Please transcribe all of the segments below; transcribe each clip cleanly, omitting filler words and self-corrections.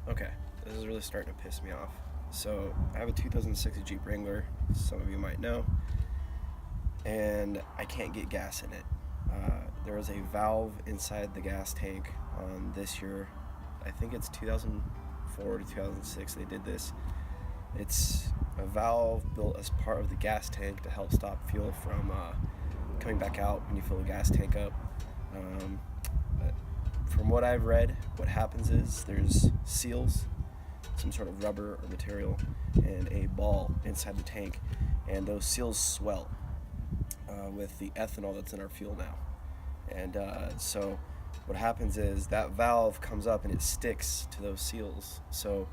Okay, this is really starting to piss me off. So, I have a 2006 Jeep Wrangler, some of you might know, and I can't get gas in it. There is a valve inside the gas tank on this year. I think it's 2004 to 2006 they did this. It's a valve built as part of the gas tank to help stop fuel from coming back out when you fill the gas tank up. Um, from what I've read, what happens is there's seals, some sort of rubber or material, and a ball inside the tank, and those seals swell with the ethanol that's in our fuel now. And so what happens is that valve comes up and it sticks to those seals. So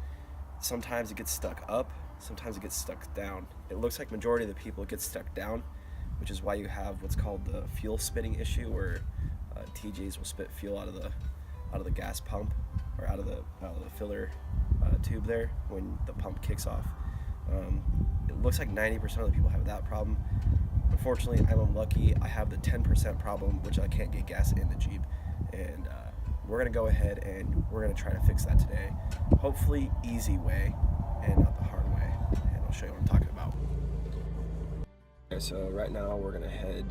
sometimes it gets stuck up, sometimes it gets stuck down. It looks like majority of the people it gets stuck down, which is why you have what's called the fuel spitting issue, where TJs will spit fuel out of the gas pump or out of the filler tube there when the pump kicks off. It looks like 90% of the people have that problem. Unfortunately, I'm unlucky. I have the 10% problem, which I can't get gas in the Jeep, and we're gonna go ahead and we're gonna try to fix that today. Hopefully, easy way and not the hard way. And I'll show you what I'm talking about. Okay, so right now we're gonna head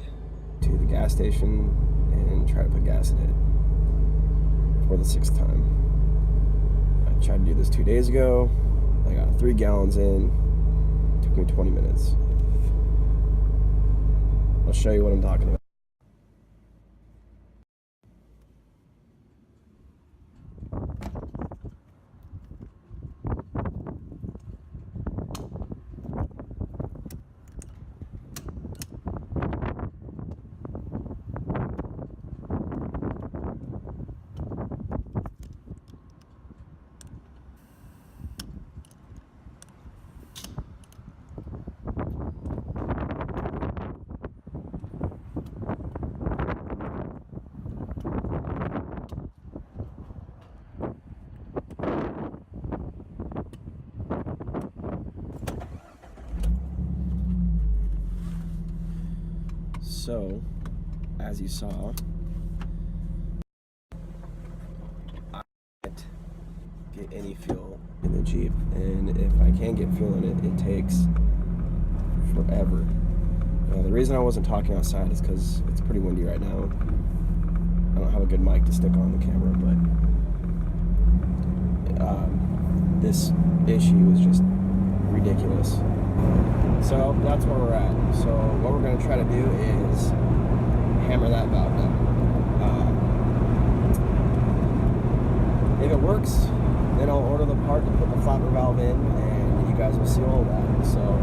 to the gas station and try to put gas in it for the 6th time. I tried to do this 2 days ago. I got 3 gallons in. It took me 20 minutes. I'll show you what I'm talking about. So, as you saw, I can't get any fuel in the Jeep, and if I can get fuel in it, it takes forever. The reason I wasn't talking outside is because it's pretty windy right now. I don't have a good mic to stick on the camera, but this issue is just ridiculous. So that's where we're at. So what we're going to try to do is hammer that valve down. If it works, then I'll order the part to put the flapper valve in, and you guys will see all of that. So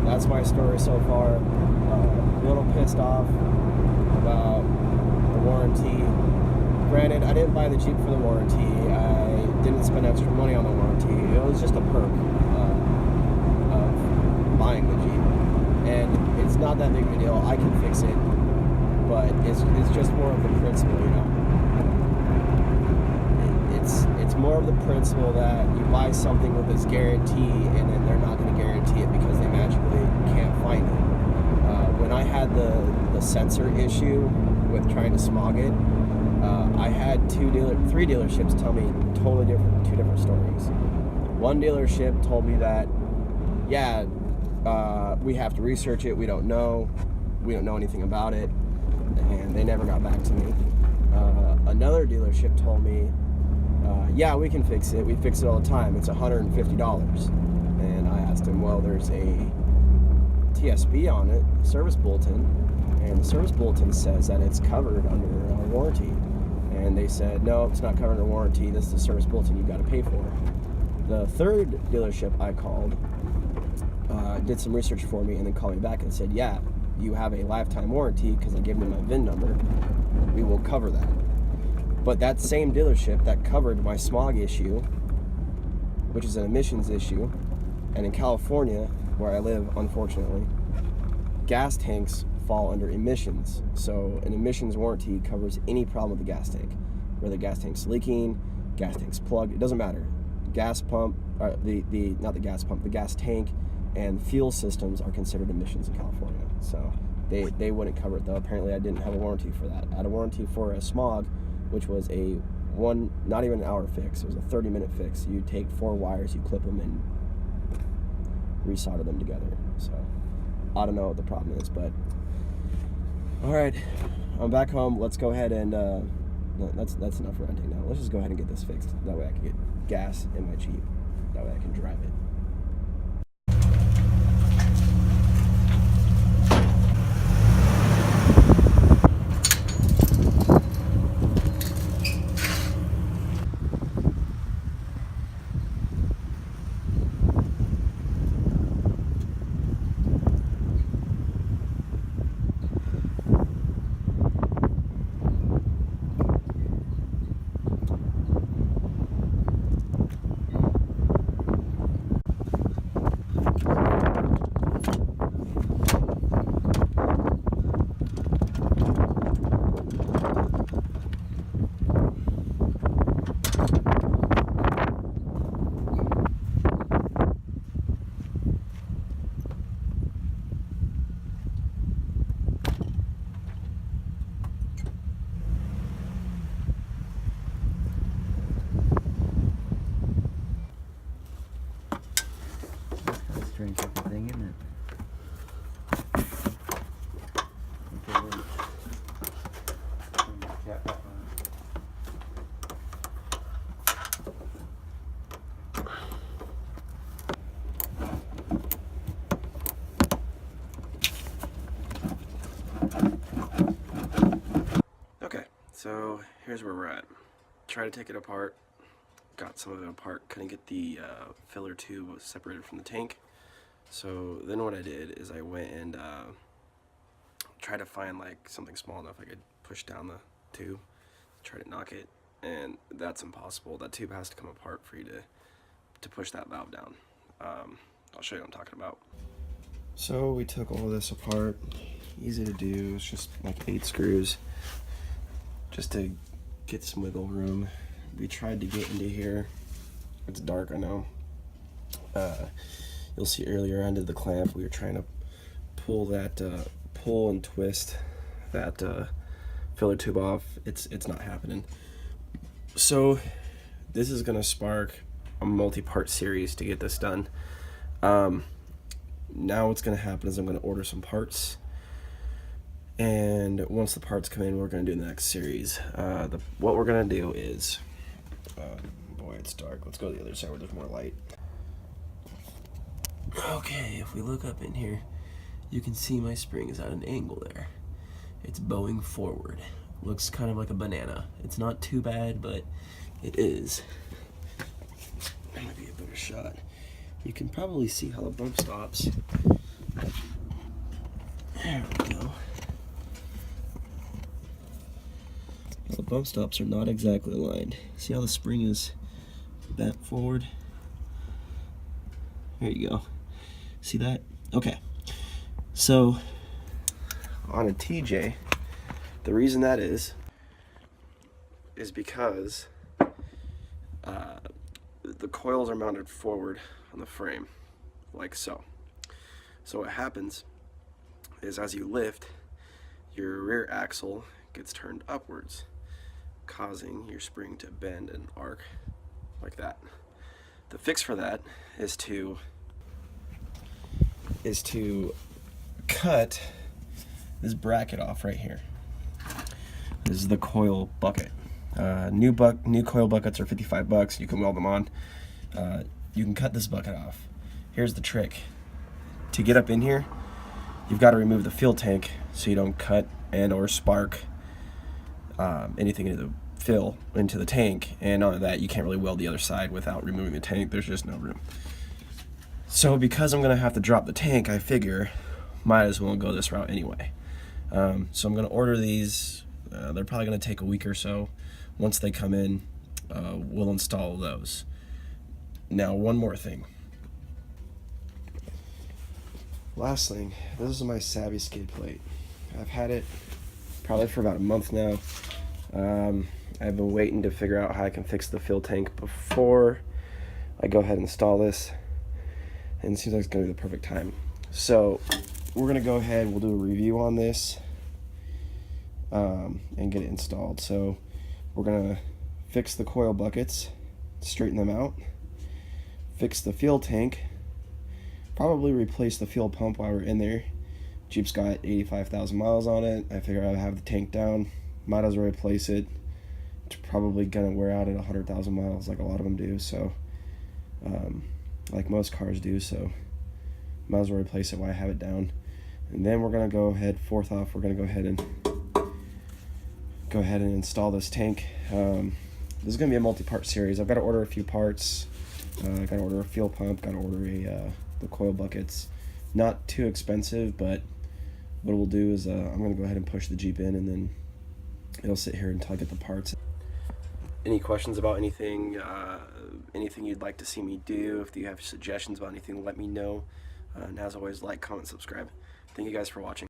that's my story so far. A little pissed off about the warranty. Granted, I didn't buy the Jeep for the warranty. I didn't spend extra money on the warranty. It was just a perk of buying the Jeep. And it's not that big of a deal. I can fix it. But it's just more of the principle, you know. It's more of the principle that you buy something with this guarantee, and then they're not going to guarantee it because they magically can't find it. When I had the sensor issue with trying to smog it, I had 3 dealerships tell me two different stories. One dealership told me that, yeah, we have to research it. We don't know anything about it, and they never got back to me. Another dealership told me, yeah, we can fix it. We fix it all the time. It's $150. And I asked him, well, there's a TSB on it, service bulletin, and the service bulletin says that it's covered under a warranty. And they said, no, it's not covered under warranty. This is the service bulletin you've got to pay for. The third dealership I called did some research for me and then called me back and said, yeah, you have a lifetime warranty because I gave them my VIN number. We will cover that. But that same dealership that covered my smog issue, which is an emissions issue, and in California, where I live, unfortunately, gas tanks fall under emissions. So an emissions warranty covers any problem with the gas tank, whether the gas tank's leaking, gas tank's plugged, it doesn't matter. Gas pump, not the gas pump, the gas tank and fuel systems are considered emissions in California. So they wouldn't cover it, though. Apparently I didn't have a warranty for that. I had a warranty for a smog, which was a not even an hour fix. It was a 30-minute fix. You take 4 wires, you clip them, and resolder them together. So I don't know what the problem is, but all right, I'm back home. Let's go ahead and that's enough ranting now. Let's just go ahead and get this fixed. That way I can get gas in my Jeep. That way I can drive it. Strange looking thing, isn't it? Okay, so here's where we're at. Try to take it apart. Got some of it apart. Couldn't get the filler tube separated from the tank. So then what I did is I went and tried to find like something small enough I could push down the tube, try to knock it, and that's impossible. That tube has to come apart for you to push that valve down. I'll show you what I'm talking about. So we took all this apart. Easy to do. It's just like 8 screws just to get some wiggle room. We tried to get into here. It's dark, I know. You'll see earlier under the clamp, we were trying to pull that, pull and twist that filler tube off. It's not happening. So this is gonna spark a multi-part series to get this done. Now what's gonna happen is I'm gonna order some parts, and once the parts come in, we're gonna do the next series. What we're gonna do is, boy, it's dark. Let's go to the other side where there's more light. Okay, if we look up in here, you can see my spring is at an angle there. It's bowing forward. Looks kind of like a banana. It's not too bad, but it is. That might be a better shot. You can probably see how the bump stops. There we go. The bump stops are not exactly aligned. See how the spring is bent forward? There you go. See that? Okay. So on a TJ, the reason that is because the coils are mounted forward on the frame, like so. So what happens is as you lift, your rear axle gets turned upwards, causing your spring to bend and arc like that. The fix for that is to cut this bracket off right here. This is the coil bucket. New coil buckets are 55 bucks. You can weld them on. You can cut this bucket off. Here's the trick. To get up in here, you've got to remove the fuel tank so you don't cut and or spark anything into the fill into the tank, and on that you can't really weld the other side without removing the tank. There's just no room. So because I'm gonna have to drop the tank, I figure might as well go this route anyway. So I'm gonna order these. They're probably gonna take a week or so. Once they come in, we'll install those. Now one more thing. Last thing, this is my Savvy skid plate. I've had it probably for about a month now. I've been waiting to figure out how I can fix the fuel tank before I go ahead and install this, and it seems like it's going to be the perfect time. So we're going to go ahead, we'll do a review on this and get it installed. So we're going to fix the coil buckets, straighten them out, fix the fuel tank, probably replace the fuel pump while we're in there. Jeep's got 85,000 miles on it. I figure I have the tank down, might as well replace it. It's probably gonna wear out at 100,000 miles like a lot of them do, so like most cars do, so might as well replace it while I have it down. And then we're gonna go ahead, fourth off, we're gonna go ahead and install this tank. This is gonna be a multi-part series. I've got to order a few parts. I got to order a fuel pump, got to order the coil buckets. Not too expensive, but what we'll do is I'm gonna go ahead and push the Jeep in, and then it'll sit here until I get the parts. Any questions about anything, anything you'd like to see me do? If you have suggestions about anything, let me know. And as always, like, comment, subscribe. Thank you guys for watching.